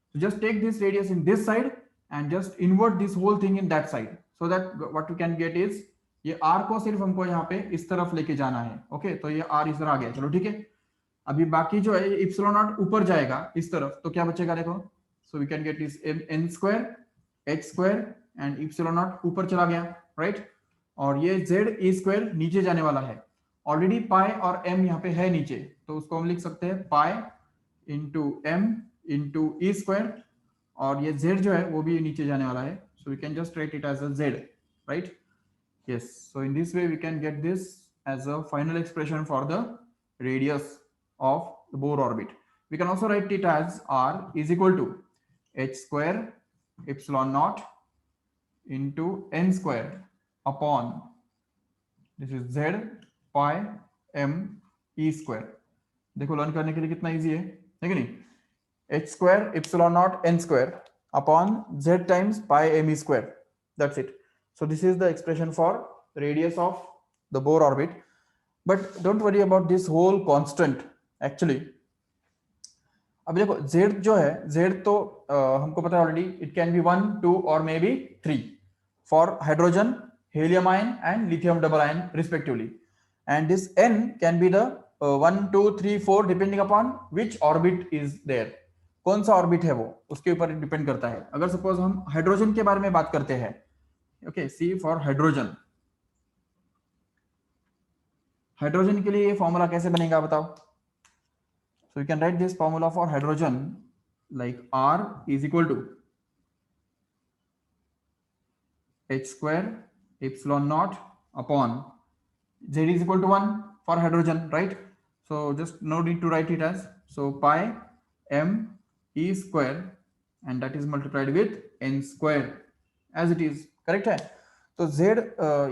Speaker 1: So just take this radius in this side and just invert this whole thing in that side, so that what we can get is, ये r को सिर्फ हमको यहाँ पे इस तरफ लेके जाना है. ओके, तो ये r इस तरह आ गया, चलो ठीक है. अभी बाकी जो है इप्सिलॉन नॉट ऊपर जाएगा इस तरफ, तो क्या बचेगा देखो. सो वी कैन गेट इस n square h square and epsilon not ऊपर चला गया, राइट. और ये z e स्क्वायर नीचे जाने वाला है. ऑलरेडी पाई और m यहाँ पे है नीचे, तो उसको हम लिख सकते हैं pi into m into e square, और ये z जो है वो भी नीचे जाने वाला है. So we can just write it as a z, right. Yes, so in this way we can get this as a final expression for the radius of the Bohr orbit. We can also write it as r is equal to h square epsilon naught into n square upon, this is z pi m e square. देखो learn करने के लिए कितना easy है कि नहीं. h square epsilon naught n square upon z times pi m e square, that's it. So this is the expression for radius of the Bohr orbit. But don't worry about this whole constant actually. अब देखो z जो है, z तो हमको पता है already, it can be 1 2 और may be 3 for hydrogen, helium ion and lithium double ion respectively. and this n can be the 1 2 3 4 depending upon which orbit is there. कौन सा ऑर्बिट है वो उसके ऊपर डिपेंड करता है. अगर सपोज हम हाइड्रोजन के बारे में बात करते हैं, okay, see for hydrogen. Hydrogen के लिए ये फॉर्मूला कैसे बनेगा बताओ. So you can write this formula for hydrogen like R is equal to h square epsilon naught upon Z is equal to 1 for hydrogen, right? So just no need to write it as, so pi m e square and that is multiplied with n square as it is, correct है. तो Z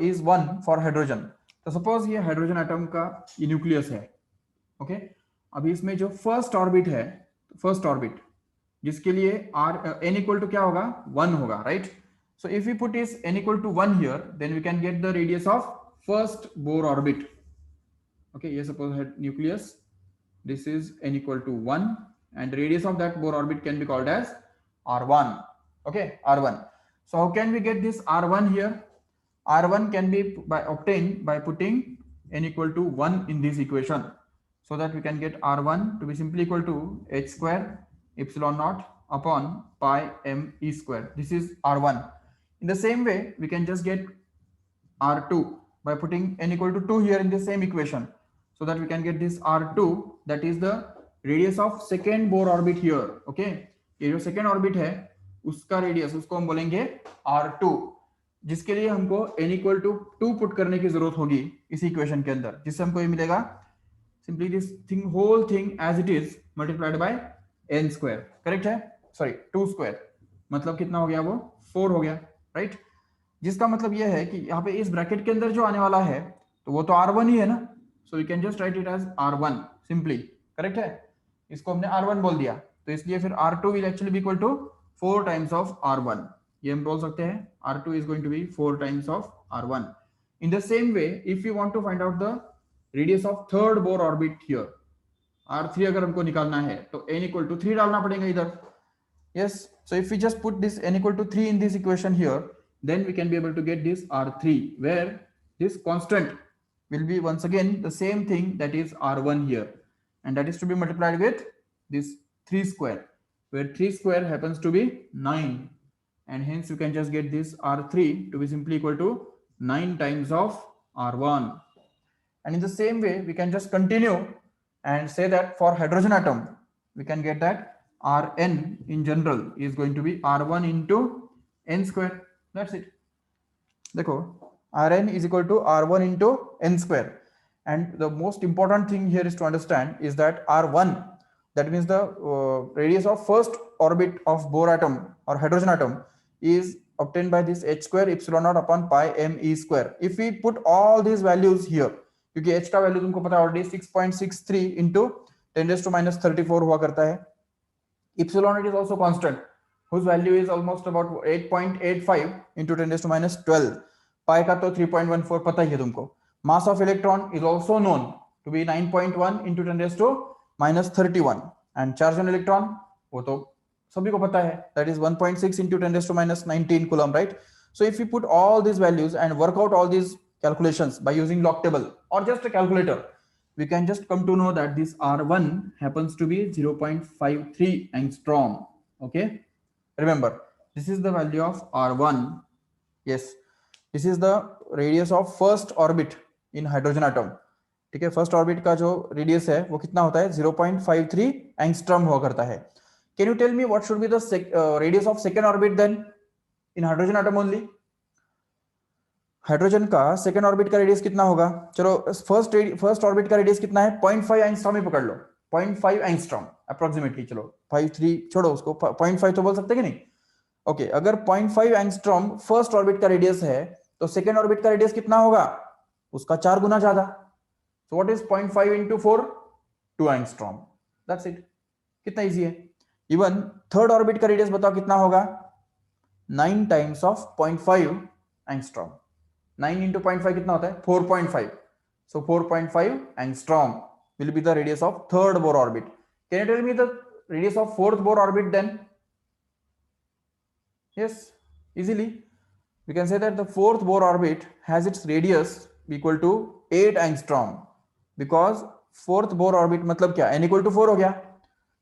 Speaker 1: is 1 for hydrogen. तो suppose ये hydrogen atom का ये nucleus है, okay. अभी इसमें जो फर्स्ट ऑर्बिट है, फर्स्ट ऑर्बिट जिसके लिए r n इक्वल टू क्या होगा 1 होगा, right. So if we put is n equal to 1 here, then we can get the radius of first Bohr orbit. Okay, yes, suppose had nucleus, this is n equal to 1 and the radius of that Bohr orbit can be called as r1. Okay, r1. So how can we get this r1 here? R1 can be obtained by putting n equal to 1 in this equation, so that we can get r1 to be simply equal to h square epsilon naught upon pi m e square. This is r1. In the same way, we can just get r2 by putting n equal to 2 here in the same equation, so that we can get this r2, that is the radius of second Bohr orbit here. Okay, ये जो second orbit है उसका radius, उसको हम बोलेंगे r2, जिसके लिए हमको n equal to 2 पुट करने की जरूरत होगी इस इक्वेशन के अंदर, जिससे हमको ये मिलेगा simply this thing, whole thing as it is multiplied by n square, correct है. सॉरी 2 स्क्वायर मतलब कितना हो गया, वो 4 हो गया, राइट. जिसका मतलब यह है कि यहाँ पे इस ब्रैकेट के अंदर जो आने वाला है तो वो तो r1 ही है ना. So you can just write it as r1 simply, correct है. इसको हमने r1 बोल दिया, तो इसलिए फिर r2 will actually be equal to 4 times of r1. ये हम बोल सकते हैं r2 is going to be 4 times of r1. In the same way, if you want to find out the radius of third Bohr orbit here, r3 अगर हमको निकालना है तो n इक्वल टू 3 डालना पड़ेगा इधर. Yes, so if we just put this n equal to 3 in this equation here, then we can be able to get this r3, where this constant will be once again the same thing, that is r1 here, and that is to be multiplied with this 3 square, where 3 square happens to be 9, and hence you can just get this r3 to be simply equal to 9 times of r1. And in the same way, we can just continue and say that for hydrogen atom, we can get that Rn in general is going to be R1 into n square. That's it. देखो, Rn is equal to R1 into n square. And the most important thing here is to understand is that R1, that means the radius of first orbit of Bohr atom or hydrogen atom, is obtained by this h square epsilon naught upon pi m e square. If we put all these values here, क्योंकि h का value तुमको पता है already 6.63 into 10 raised to minus 34 हुआ करता है. Epsilon naught is also constant, whose value is almost about 8.85 into 10 raised to minus 12. Pi का तो 3.14 पता ही है तुमको. Mass of electron is also known to be 9.1 into 10 raised to minus 31, and charge on electron वो तो सभी को पता है, that is 1.6 into 10 raised to minus 19 coulomb, right? So if you put all these values and work out all these calculations by using log table or just a calculator, we can just come to know that this R1 happens to be 0.53 angstrom. Okay, remember this is the value of R1. Yes, this is the radius of first orbit in hydrogen atom. ठीक है, first orbit का जो radius है वो कितना होता है 0.53 angstrom हुआ करता है. Can you tell me what should be the radius of second orbit then in hydrogen atom only? Hydrogen का सेकंड ऑर्बिट का रेडियस कितना होगा? चलो फर्स्ट ऑर्बिट का रेडियस कितना है, 0.5 एंगस्ट्रॉम ही पकड़ लो, 0.5 एंगस्ट्रॉम अप्रोक्सीमेटली. चलो 53 छोड़ो, उसको 0.5 तो बोल सकते कि नहीं. ओके, अगर 0.5 एंगस्ट्रॉम फर्स्ट ऑर्बिट का रेडियस है तो सेकंड ऑर्बिट का रेडियस कितना होगा? उसका 4 गुना ज्यादा. So what is 0.5 into 4? 2 angstrom. That's it. कितना इजी है. इवन थर्ड ऑर्बिट का रेडियस बताओ कितना होगा? 9 टाइम्स ऑफ 0.5 angstrom. 9 into 0.5 कितना होता है? 4.5. So 4.5 angstrom will be the radius of third Bohr orbit. Can you tell me the radius of fourth Bohr orbit then? Yes, easily. We can say that the fourth Bohr orbit has its radius equal to 8 angstrom, because fourth Bohr orbit मतलब क्या, n equal to 4 हो गया,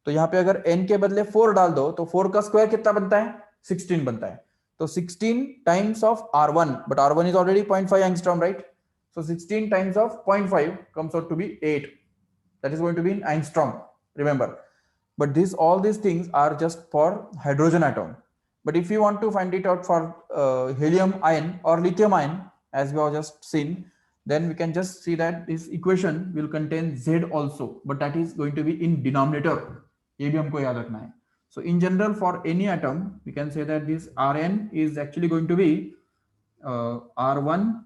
Speaker 1: तो यहाँ पे अगर n के बदले 4 डाल दो तो 4 का स्क्वायर कितना बनता है, 16 बनता है, तो 16 times of r1, but r1 is already 0.5 angstrom, right? So 16 times of 0.5 comes out to be 8. That is going to be in angstrom, remember. But all these things are just for hydrogen atom. But if you want to find it out for helium ion or lithium ion, as we have just seen, then we can just see that this equation will contain Z also, but that is going to be in denominator. ये भी हमको याद रखना है. So in general, for any atom, we can say that this Rn is actually going to be R1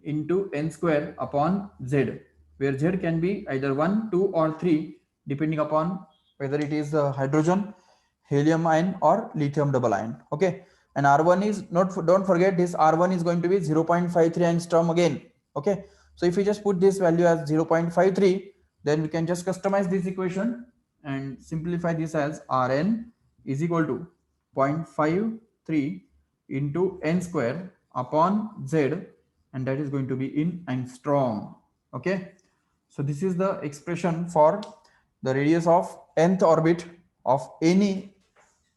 Speaker 1: into n square upon Z, where Z can be either 1, 2 or 3 depending upon whether it is hydrogen, helium ion or lithium double ion. Okay, and R1 is not, don't forget this R1 is going to be 0.53 angstrom again. Okay, so if we just put this value as 0.53, then we can just customize this equation and simplify this as Rn is equal to 0.53 into n square upon Z, and that is going to be in angstrom. Okay, so this is the expression for the radius of nth orbit of any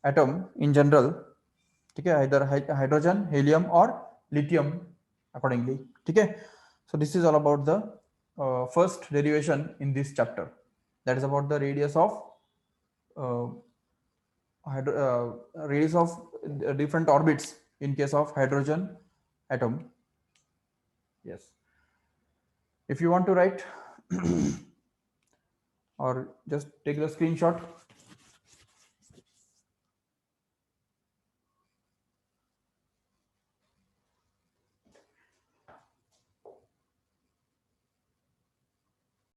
Speaker 1: atom in general. Okay, either hydrogen, helium or lithium accordingly. Okay, so this is all about the first derivation in this chapter, that is about the radius of uh, radius of different orbits in case of hydrogen atom. Yes, if you want to write or just take the screenshot,